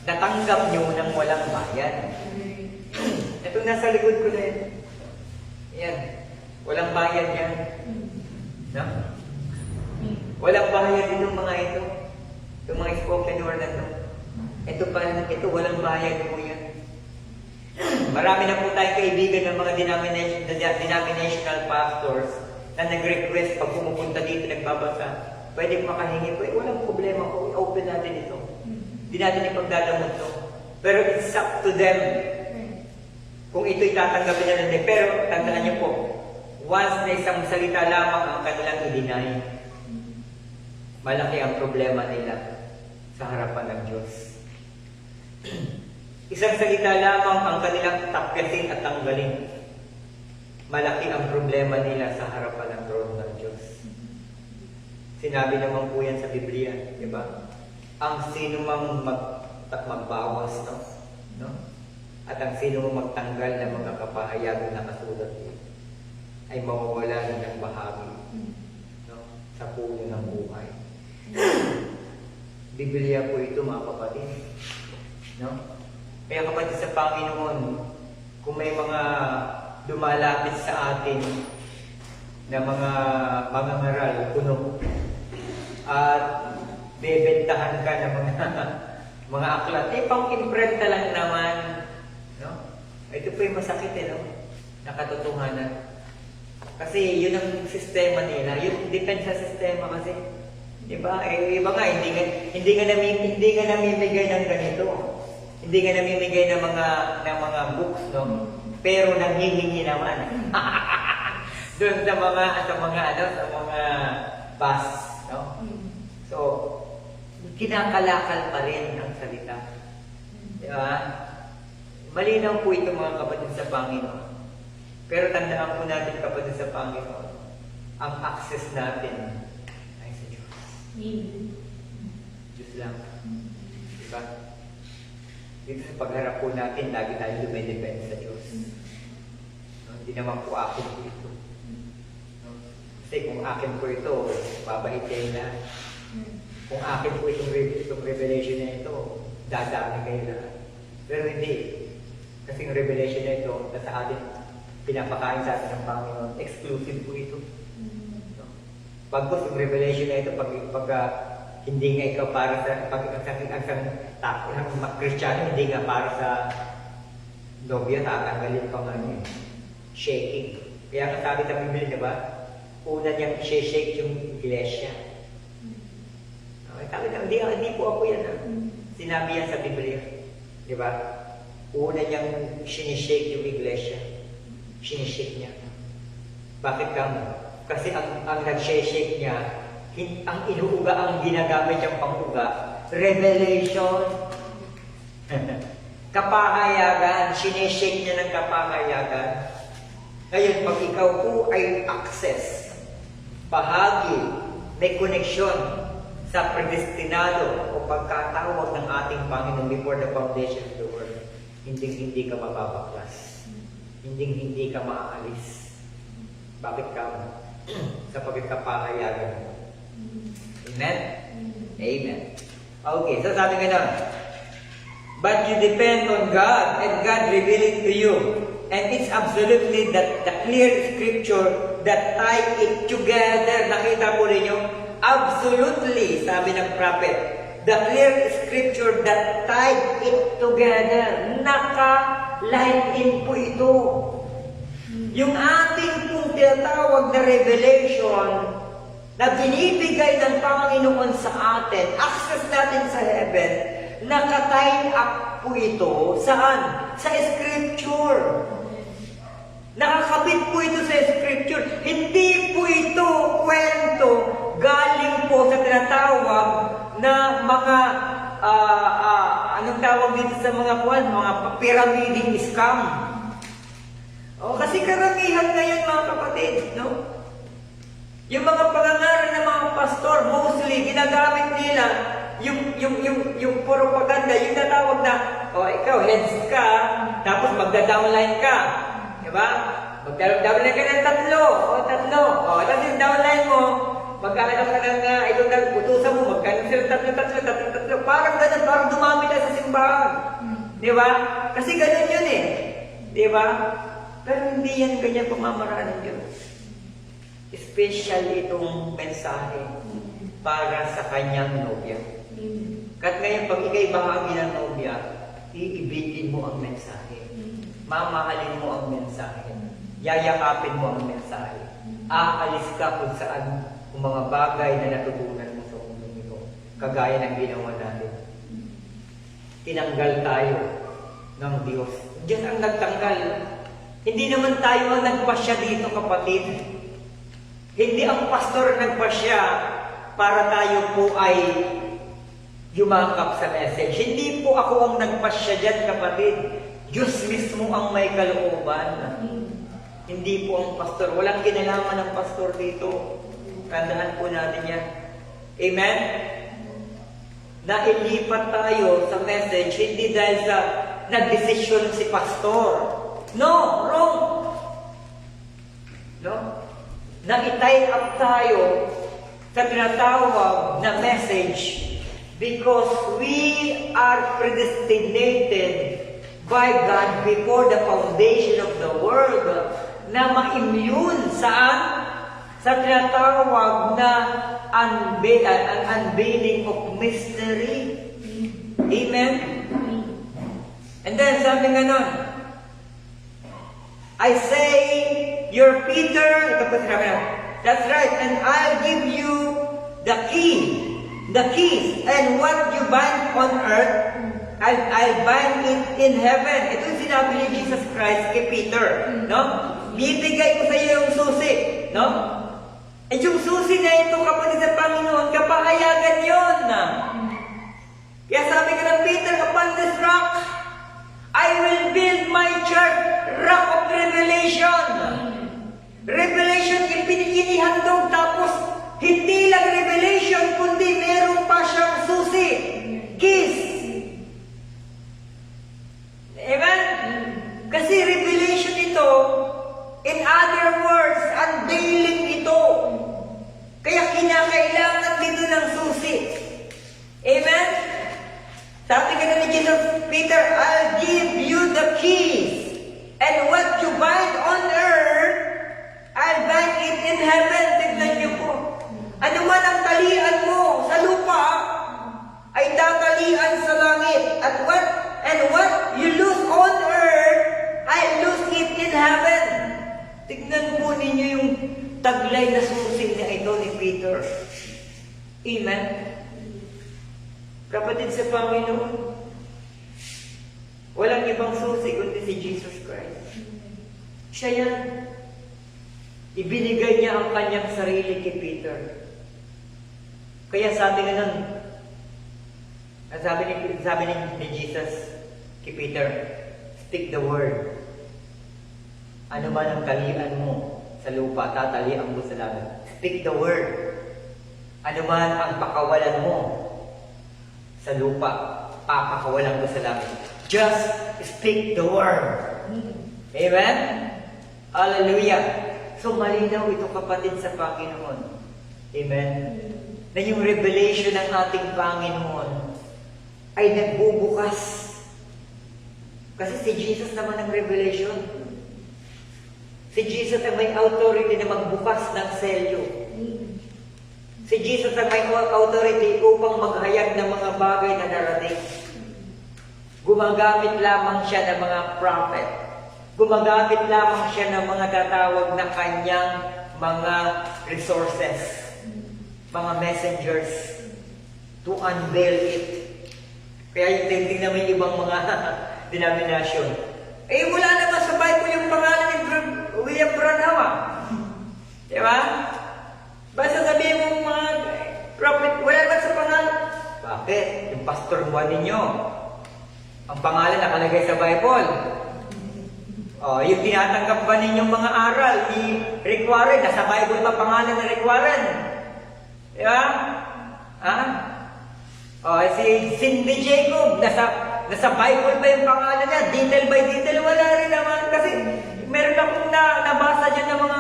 natanggap niyo ng walang bayan. Ito nasa likod ko na yan. Yan. Walang bayan yan. No? Walang bayan din ng mga ito. Itong mga spoken word na ito. Ito pa lang ito, walang bayan mo yan. Marami na po tayong kaibigan ng mga denominational pastors na nag-request pag pumupunta dito, nagbabasa, pwede makahingi po. Walang problema po. I-open natin ito. Hindi natin ipagdadamot ito. Pero it's up to them kung ito'y tatanggapin na hindi. Pero tandaan niyo po, once na isang salita lamang ang kanilang i-deny, malaki ang problema nila sa harapan ng Diyos. Isang salita lamang ang kanilang tapyasin at tanggalin, malaki ang problema nila sa harapan ng trono ng Diyos. Sinabi naman po yan sa Biblia, di ba? Ang sino mang magbawas, no? At ang sino mang magtanggal ng mga kapahayagan na nakasulat ay mawawala ng bahagi, no? Sa puno ng buhay. Biblia po ito, mga kapatid. No? Kaya kapatid sa Panginoon, kung may mga lumalapit sa atin na mga mangangaral, puno, at bebentahan ka ng mga aklat, pang-imprenta lang naman. No? Ito po yung masakit, no? Nakatotohanan. Kasi yun ang sistema nila. Yun, depende sa sistema kasi. Diba? Iba nga, hindi nga namimigay ng ganito. Hindi nga namimigay ng mga books, no? Pero nanghihingi naman. Doon sa mga bus, no? So, kinakalakal pa rin ang salita. Diba? Malinaw po ito, mga kapatid sa Panginoon. Pero tandaan po natin, kapatid sa Panginoon, ang access natin ay sa Diyos. Diyos lang. Diba? Dito sa pagharap po natin, lagi tayo dumidepende sa Diyos. No? Hindi naman po akin po ito. No? Kasi kung akin po ito, babaitin na. Kung akin po itong revelation na ito, dadami kayo lahat. Pero hindi. Kasi yung revelation na ito, na sa atin, pinapakain sa atin ng Panginoon, exclusive po ito. No? Pagkos yung revelation na ito, pag hindi nga ikaw para sa ang Kristiyano, hindi nga para sa nobya, tatanggalin pa nga niya. Shaking. Kaya nga sabi sa Biblia, diba? Una niyang shake yung iglesia. Okay, sabi na, hindi po ako yan. Sinabi yan sa Biblia. Diba? Una niyang sinishake yung iglesia. Sinishake niya. Bakit kamo? Kasi ang nag-shake niya, ang inuuga, ang ginagamit niyang panguga, revelation. Kapahayagan, sinishake niya ng kapahayagan. Ngayon, pag ikaw po ay access, bahagi, may koneksyon sa predestinado o pagkatawag ng ating Panginoon before the foundation of the world, hindi ka mababaklas. Hindi ka maaalis. Bakit ka? Sapagkat kapahayagan mo. Amen? Amen. Okay, so sabi nga na, but you depend on God and God revealing to you. And it's absolutely the clear scripture that tie it together. Nakita po ninyo? Absolutely, sabi ng prophet. The clear scripture that tied it together. Naka-line in po ito. Yung ating pong tinatawag na revelation na binibigay ng Panginoon sa atin, access natin sa heaven, naka-tie up po ito. Saan? Sa scripture. Nakakabit po ito sa scripture. Hindi po ito kwento galing po sa tinatawag na mga anong tawag dito sa mga pyramiding scam. Kasi karamihan ngayon mga kapatid, no? Yung mga pangangaral ng mga pastor, mostly ginagamit nila yung propaganda, yung natawag na, ikaw heads ka, tapos magda-downline ka. Diba? Mag-downline ka ng tatlo. Tapos yung downline mo, magkano ka ng itong utusan mo, magkano sila tatlo. Parang ganun, parang dumami na sa simbahan. Diba? Kasi ganun yun eh. Diba? Pero hindi yan ganyan pamamaraan ng Diyos. Special itong mensahe para sa kanyang nobya. Kat ngayon, pag ikay bahagi ng nobya, iibigin mo ang mensahe. Mamahalin mo ang mensahe. Yayakapin mo ang mensahe. Aalis ka kung saan kung mga bagay na natutunan mo sa mundo ito. Kagaya ng ginawa natin. Tinanggal tayo ng Diyos. Diyos ang nagtanggal. Hindi naman tayo ang nagpasya dito, kapatid. Hindi ang pastor nagpasya para tayo po ay yumakap sa message. Hindi po ako ang nagpasya dyan, kapatid. Diyos mismo ang may kalooban. Hindi po ang pastor. Walang kinalaman ng pastor dito. Tandaan po natin yan. Amen? Nailipat tayo sa message, hindi dahil sa nagdesisyon si pastor. No, wrong. No? Na-tie up tayo sa tinatawag na message because we are predestinated by God before the foundation of the world na ma-immune saan? Sa tinatawag na unveiling of mystery. Amen? And then sabi nga nun, I say, you're Peter, ito po sinabi na, that's right, and I'll give you the keys, and what you bind on earth, I'll bind it in heaven. Ito yung sinabi ni Jesus Christ kay Peter, no? Bibigay ko sa iyo yung susi, no? At yung susi na ito, kapatid sa Panginoon, kapahayagan yun. Kaya sabi ka ng Peter, upon this rock, I will build my church, rock of revelation. Revelation, inihandog, tapos hindi lang revelation, kundi meron pa siyang susi. Keys. Amen? Kasi revelation ito, in other words, unveiling ito. Kaya kinakailangan dito ng susi. Amen? Sabi ka na ni Jesus, Peter, I'll give you the keys. And what you bind on earth, I'll bind it in heaven. Tignan niyo po. Ano man ang talian mo sa lupa, ay tatalian sa langit. And what you lose on earth, I'll lose it in heaven. Tignan po ninyo yung taglay na susi na ito ni Peter. Amen? Kapatid sa Panginoon, walang ibang susi kundi si Jesus Christ. Siya yan. Ibinigay niya ang kanyang sarili kay Peter. Kaya sabi nga nun, sabi ni Jesus kay Peter, speak the word. Ano man ang talian mo sa lupa, tatalian mo sa langit. Speak the word. Ano man ang pakawalan mo sa lupa, papakawalan mo sa langit. Just speak the word. Amen? Hallelujah. So malinaw ito, kapatid sa Panginoon. Amen? Na yung revelation ng ating Panginoon ay nagbubukas. Kasi si Jesus naman ang revelation. Si Jesus ang may authority na magbukas ng selyo. Si Jesus ang may authority upang maghayag ng mga bagay na darating. Gumagamit lamang siya ng mga prophet. Gumagamit lamang siya ng mga tatawag na kanyang mga resources, mga messengers to unveil it. Kaya yung tingnan mo yung ibang mga denomination. Wala naman sa Bible yung pangalan ni William Branham. Diba? Basta sabihin mo mga prophet, wala naman sa pangalan. Bakit? Yung pastor mo ninyo, ang pangalan nakalagay sa Bible. Yung tinatanggap ba ninyong mga aral ni Rick Warren, nasa Bible ba pangalan ni Rick Warren? Diba? Si Cindy Jacob, nasa Bible ba yung pangalan niya? Detail by detail, wala rin naman. Kasi meron akong nabasa dyan ng mga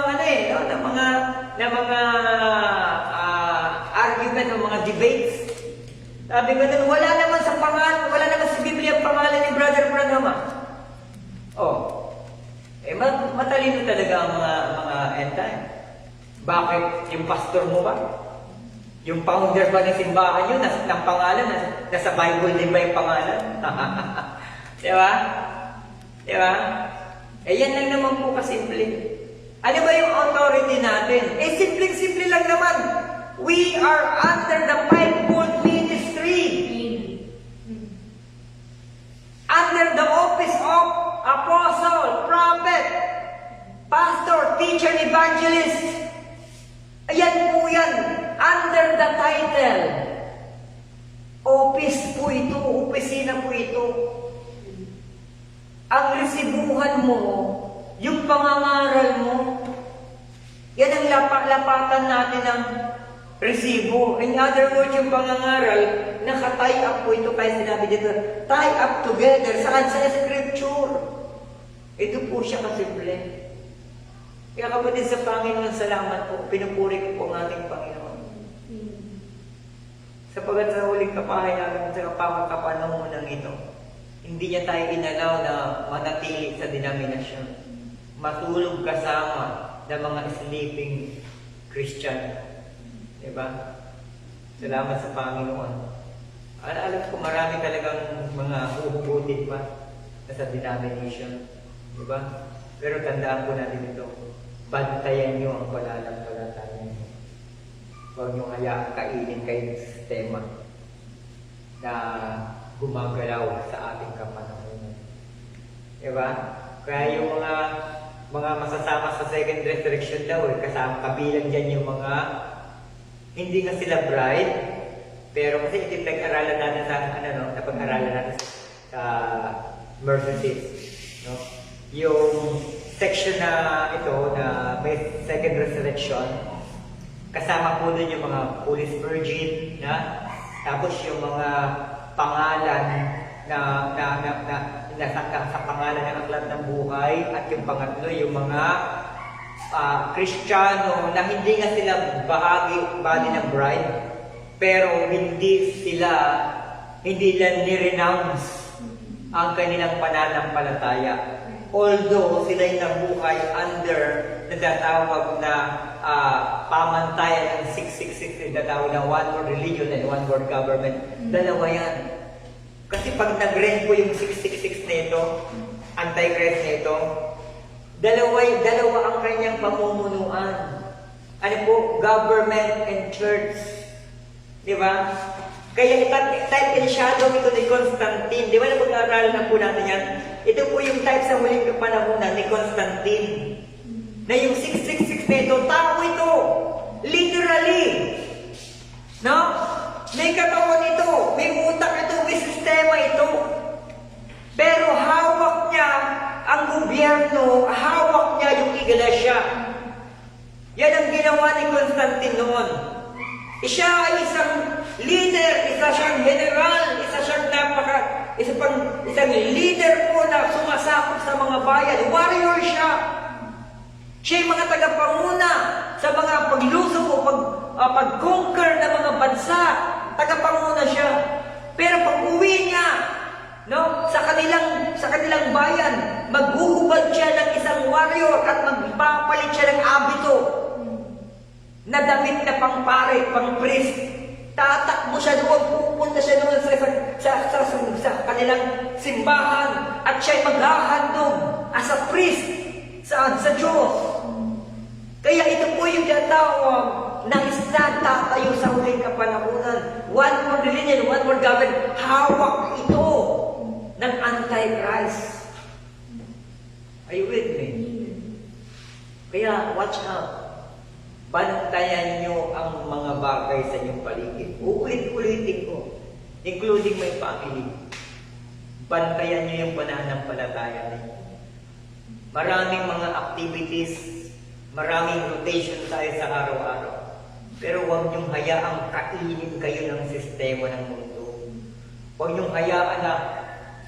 ng mga argument, ng mga debates. Sabi ko nun, wala naman sa Biblia ang pangalan ni Brother Branham. Matalino talaga ang mga end time. Bakit? Yung pastor mo ba? Yung founder ba ng simbahan yun, ng pangalan, nasa Bible din ba yung pangalan? Diba? Diba? Yan lang naman po kasimple. Ano ba yung authority natin? Simple-simple lang naman. We are under the fivefold ministry. Under the office of apostle, prophet, pastor, teacher, evangelist. Ayan po yan. Under the title. Office po ito. Opisina po ito. Ang resibuhan mo, yung pangangaral mo, yan ang lapatan natin ng resibo. In other words, yung pangangaral, naka-tie up po ito. Kaya sinabi dito, tie up together. Saan? Sa scripture. Ito po siya kasimple. Kaya kapatid sa Panginoon, salamat po. Pinupuri ko po ang ating Panginoon. Sapagat sa huling kapahay namin sa kapanahonan ito, hindi niya tayo inalaw na manatili sa denominasyon. Matulog kasama ng mga sleeping Christian. Diba? Salamat sa Panginoon. Alam ko marami talagang mga huhugutin pa sa denomination. Diba? Pero tandaan ko natin ito. Bantayan nyo ang pananampalataya nyo. Huwag nyo hayaan kainin kayo ng sistema na gumagalaw sa ating kapanahonan. Diba? Kaya yung mga masasama sa second resurrection daw, kasama kabilang dyan yung mga hindi nga sila bride, pero kasi ito pag-aralan natin sa napag-aralan natin sa mercy seat, no? Yung section na ito na may second resurrection, kasama po dun yung mga police virgin, tapos yung mga pangalan sa pangalan ng aklat ng buhay, at yung pangatlo yung mga Kristiyano na hindi nga sila body ng bride, pero hindi lang ni-renounce ang kanilang pananampalataya. Although sila'y nabuhay under natatawag na pamantayan ng 666, natatawag na one world religion and one world government. Dalawa yan. Kasi pag nag-rent po yung 666 na ito, anti-Christ na ito, dalawa ang kanyang pamumunuan. Ano po? Government and church. Di ba? Kaya type and shadow ito ni Constantine. Di ba na pag-aaralan na po natin yan? Ito po yung type sa huling kapanahunan ni Constantine. Na yung 666 na ito, tao ito. Literally. No? May katawan ito. May utak ito. May sistema ito. Pero hawak niya ang gobyerno. Hawak niya yung iglesia. Yan ang ginawa ni Constantine noon. Siya ay isang leader, isa siyang general, isang leader po na sumasakop sa mga bayan. Warrior siya. Siya ay mga tagapanguna sa mga paglusong o pag-conquer ng mga bansa. Tagapanguna siya. Pero pag uwi niya, sa kanilang bayan, maghuhubad siya ng isang warrior at magpapalit siya ng abito na damit na pangpare, pang-priest. Tatakbo siya doon, pupunta siya doon sa kanilang simbahan at siya'y maghahandog as a priest sa Diyos. Kaya ito po yung tinatawag na stand tatayo sa huling kapanahunan. One more religion, one more government. Hawak ito ng Antichrist. Are you with me? Kaya watch out. Bantayan nyo ang mga bagay sa inyong paligid. Uulit-ulitin ko. Including my family. Bantayan nyo yung pananampalataya ninyo. Maraming mga activities, maraming rotation tayo sa araw-araw. Pero huwag niyong hayaang kainin kayo ng sistema ng mundo. Huwag niyong hayaan na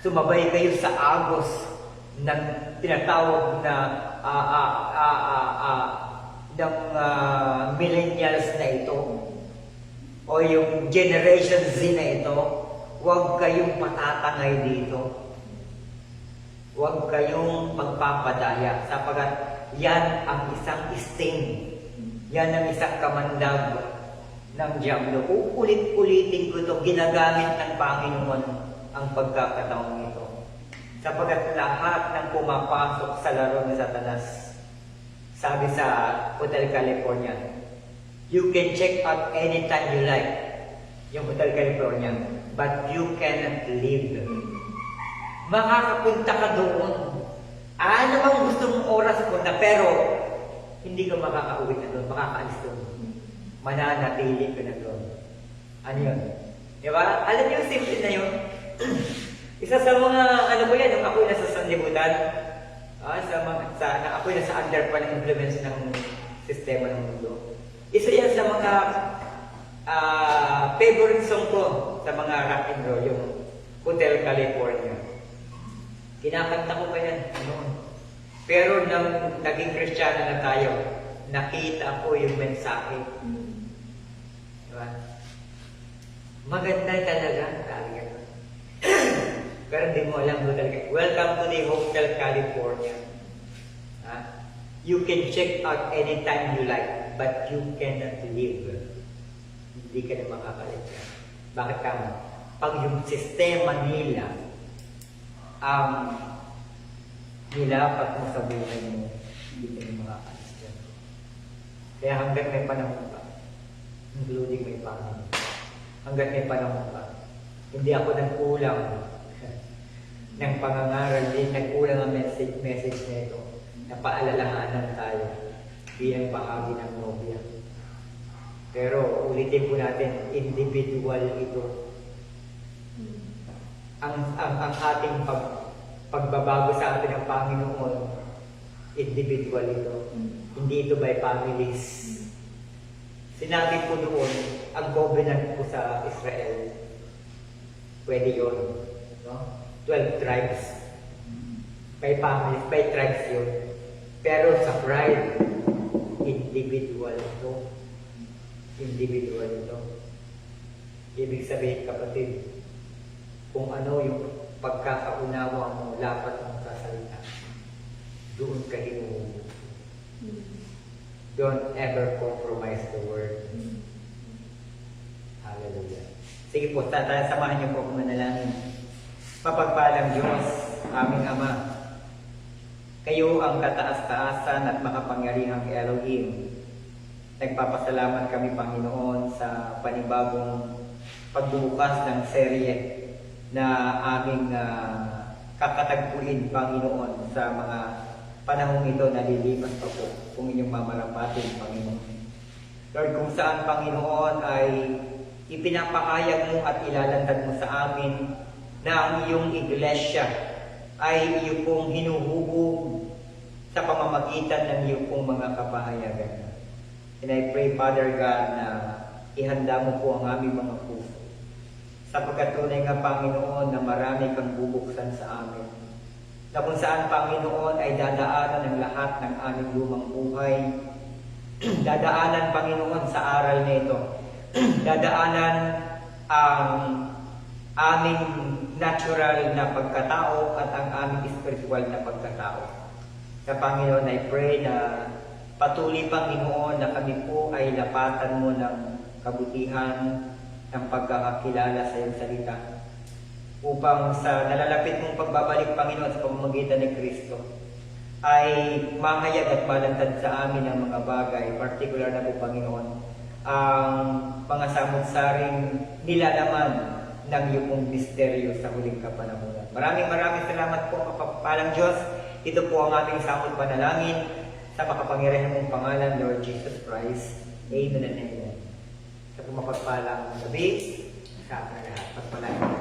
sumabay kayo sa agos ng tinatawag na ng millennials na ito o yung Generation Z na ito. Huwag kayong patatangay dito. Huwag kayong magpapadaya sapagkat yan ang isang sting. Yan ang isang kamandag ng Diablo. Uulit-ulitin ko ito. Ginagamit ng Panginoon ang pagkakataong ito. Sapagkat lahat ng pumapasok sa laro ng Satanas, sabi sa Hotel California, you can check out anytime you like yung Hotel California, but you cannot live. Makakapunta ka doon. Ano bang gusto mong oras punta, pero hindi ka makakauwi na doon, makakaalis doon. Mananatili ka na doon. Ano yun? Diba? Alam niyo yung simple na yun? Isa sa mga, ano ko yan, yung ako'y nasa sanlibutan, ako'y nasa under pa ng implements ng sistema ng mundo. Isa yan sa mga favorite song ko sa mga rock and roll, yung Hotel California. Kinakanta ko pa yan noon. Pero nang naging Kristiyano na tayo, nakita ko yung mensahe. Diba? Maganda talaga. Pero hindi mo alam talaga. Welcome to the Hotel California. You can check out anytime you like, but you cannot live. Hindi ka na makakaligtas. Bakit kamo? Pag yung sistema nila nilapat mo sa buhay mo, hindi ka na makakaligtas. Kaya hanggat may panahon pa, including may family, hanggat may panahon pa, hindi ako nagkulang ng pangangaral din, nagkulang ang message na ito, na paalalahanan tayo bilang bahagi ng nobya. Pero ulitin po natin, individual ito. Ang ating pagbabago sa atin ng Panginoon, individual ito. Hindi ito by families. Sinabi po doon, ang covenant po sa Israel, pwede yun. No? 12 tribes. By families, by tribes yun. Pero sa bride, individual ito. Individual ito. Ibig sabihin, kapatid, kung ano yung pagkakaunawa mo, lapat mong sasalita, doon ka hinuhuli. Don't ever compromise the word. Hallelujah. Sige po, samahan niyo po kung manalangin. Mapagpalang Diyos, aming Ama, kayo ang kataas-taasan at makapangyarihang Elohim. Nagpapasalamat kami, Panginoon, sa panibagong pagbubukas ng serye na aming kakatagpuin, Panginoon, sa mga panahong ito na lilipas pa po kung inyong mamarapatin, Panginoon. Lord, kung saan, Panginoon, ay ipinapahayag mo at ilalantan mo sa amin na ang iyong iglesia ay iyong pong hinuhubog sa pamamagitan ng iyong pong mga kapahayagan. And I pray, Father God, na ihanda mo po ang aming mga puso. Sapagkat tunay nga, Panginoon, na marami kang bubuksan sa amin. Na kung saan, Panginoon, ay dadaanan ng lahat ng aming lumang buhay. Dadaanan, Panginoon, sa aral na ito. Dadaanan ang aming natural na pagkatao at ang aming spiritual na pagkatao. Sa Panginoon, I pray na patuloy, Panginoon, na kami po ay lapatan mo ng kabutihan, ng pagkakakilala sa iyong salita, upang sa nalalapit mong pagbabalik, Panginoon, sa pamamagitan ni Kristo, ay mahayag at malantad sa amin ang mga bagay, particular na po, Panginoon, ang mga samot-saring nilalaman ng iyong misteryo sa huling kapanahunan. Maraming salamat po, mapagpalang Diyos. Ito po ang aming samot panalangin sa makapangyarihan mong pangalan, Lord Jesus Christ. Amen and amen. Sa mapagpalang gabi sa ating lahat. Pagpalain.